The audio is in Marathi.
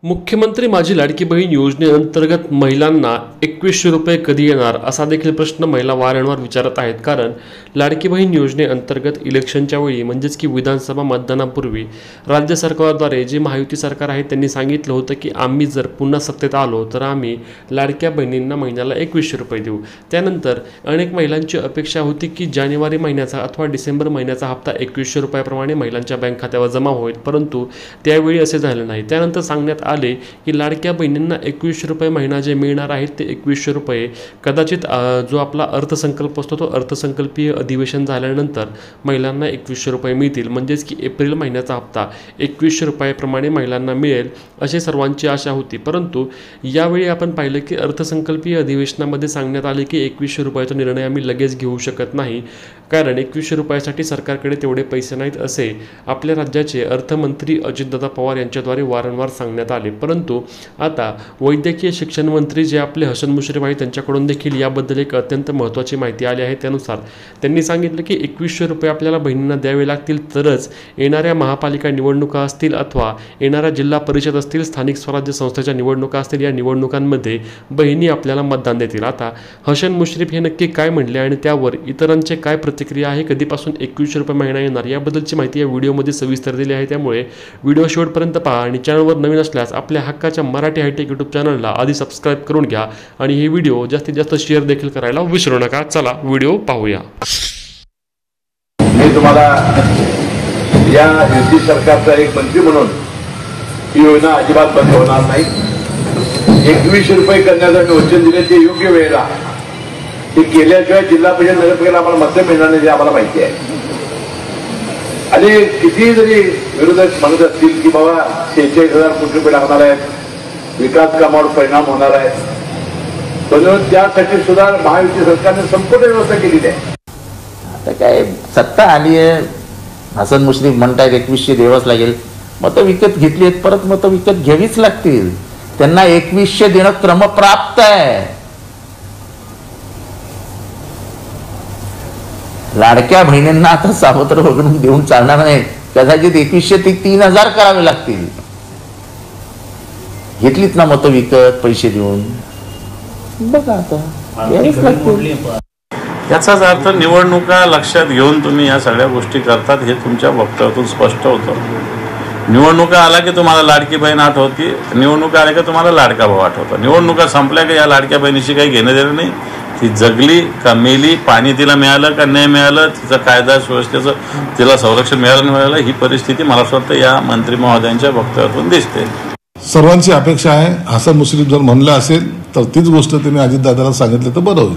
मुख्यमंत्री माझी लाडकी बहीण योजनेअंतर्गत महिलांना 2100 रुपये कधी येणार असा देखील प्रश्न महिला वारंवार विचारत आहेत। कारण लाडकी बहीण योजनेअंतर्गत इलेक्शनच्या वेळी म्हणजेच की विधानसभा मतदानापूर्वी राज्य सरकारद्वारे जे महायुती सरकार आहे त्यांनी सांगितलं होतं की आम्ही जर पुन्हा सत्तेत आलो तर आम्ही लाडक्या बहिणींना महिन्याला 2100 रुपये देऊ। त्यानंतर अनेक महिलांची अपेक्षा होती की जानेवारी महिन्याचा अथवा डिसेंबर महिन्याचा हप्ता 2100 रुपयाप्रमाणे महिलांच्या बँक खात्यावर जमा होईल, परंतु त्यावेळी असे झाले नाही। त्यानंतर सांगण्यात आले की लाडक्या बहिणींना 2100 रुपये महिना जे मिळणार आहेत ते 2100 रुपये कदाचित जो आपला अर्थसंकल्प असतो तो अर्थसंकल्पीय अधिवेशन झाल्यानंतर महिलांना 2100 रुपये मिळतील, म्हणजेच की एप्रिल महिन्याचा हप्ता 2100 रुपयाप्रमाणे महिलांना मिळेल अशी सर्वांची आशा होती। परंतु यावेळी आपण पाहिलं की अर्थसंकल्पीय अधिवेशनामध्ये सांगण्यात आले की 2100 रुपयाचा निर्णय आम्ही लगेच घेऊ शकत नाही, कारण 2100 रुपयासाठी सरकारकडे तेवढे पैसे नाहीत असे आपल्या राज्याचे अर्थमंत्री अजितदादा पवार यांच्याद्वारे वारंवार सांगण्यात आले। परंतु आता वैद्यकीय शिक्षण मंत्री जे आपले हसन मुश्रीफ आहेत त्यांच्याकडून देखील याबद्दल एक अत्यंत महत्त्वाची माहिती आली आहे। त्यानुसार त्यांनी सांगितलं की 2100 रुपये आपल्याला बहिणींना द्यावे लागतील, तरच येणाऱ्या महापालिका निवडणुका असतील अथवा येणाऱ्या जिल्हा परिषद असतील, स्थानिक स्वराज्य संस्थेच्या निवडणुका असतील, या निवडणुकांमध्ये बहिणी आपल्याला मतदान देतील। आता हसन मुश्रीफ हे नक्की काय म्हणले आणि त्यावर इतरांचे काय प्रतिक्रिया आहे, कधीपासून 2100 रुपये महिना येणार याबद्दलची माहिती या व्हिडिओमध्ये सविस्तर दिली आहे। त्यामुळे व्हिडिओ शेवटपर्यंत पहा आणि चॅनलवर नवीन असल्यास आपल्या हक्काच्या मराठी हायटेक यूट्यूब चॅनलला आधी सबस्क्राईब करून घ्या आणि हे व्हिडिओ जास्तीत जास्त शेअर देखील करायला विसरू नका। चला व्हिडिओ पाहूया। मी तुम्हाला या युती सरकारचा एक मंत्री म्हणून ही योजना अजिबात बंद होणार नाही। 2100 रुपये करण्यासाठी वचन दिले ते योग्य वेळेला ते केल्याशिवाय जिल्हा परिषद नगरपालिकेला आम्हाला मत मिळणार नाही हे आम्हाला माहिती आहे। आणि किती जरी विरोधक म्हणत असतील की बाबा 46,000 कोटी रुपये लागणार आहेत, विकास कामावर परिणाम होणार आहे, पण त्यासाठी सुद्धा महायुती सरकारने संपूर्ण व्यवस्था केलेली आहे। आता काय सत्ता आली आहे, हसन मुश्रीफ म्हणतायत 2100 द्यावंच लागेल, मतं विकत घेतली आहेत, परत मतं विकत घ्यावीच लागतील। त्यांना 2100 देणं क्रमप्राप्त आहे। लाडक्या बहिणींना आता सावत्र वगळून देऊन चालणार नाही, कदाचित 2100 ते 3000 करावे लागतील। घेतलीत ना मतं विकत पैसे देऊन, बघा आता याचाच अर्थ निवडणुका लक्षात घेऊन तुम्ही या सगळ्या गोष्टी करतात हे तुमच्या वक्तव्यातून स्पष्ट होतं। निवडणुका आला की तुम्हाला लाडकी बहीण आठवती, निवडणुका आल्या की तुम्हाला लाडका भाऊ आठवतो। निवडणुका संपल्या की या लाडक्या बहिणीशी काही घेणं देणं नाही, ती जगली का मेली, पाणी तिला मिळालं का नाही मिळालं, तिचं कायदा सुव्यवस्थेचं तिला संरक्षण मिळालं नाही मिळालं, ही परिस्थिती मला असं वाटतं या मंत्री महोदयांच्या वक्तव्यातून दिसते। सर्वांची अपेक्षा आहे हसन मुश्रीफ जर म्हणलं असेल तर तीच गोष्ट त्यांनी अजितदादाला सांगितलं तर बरं होईल।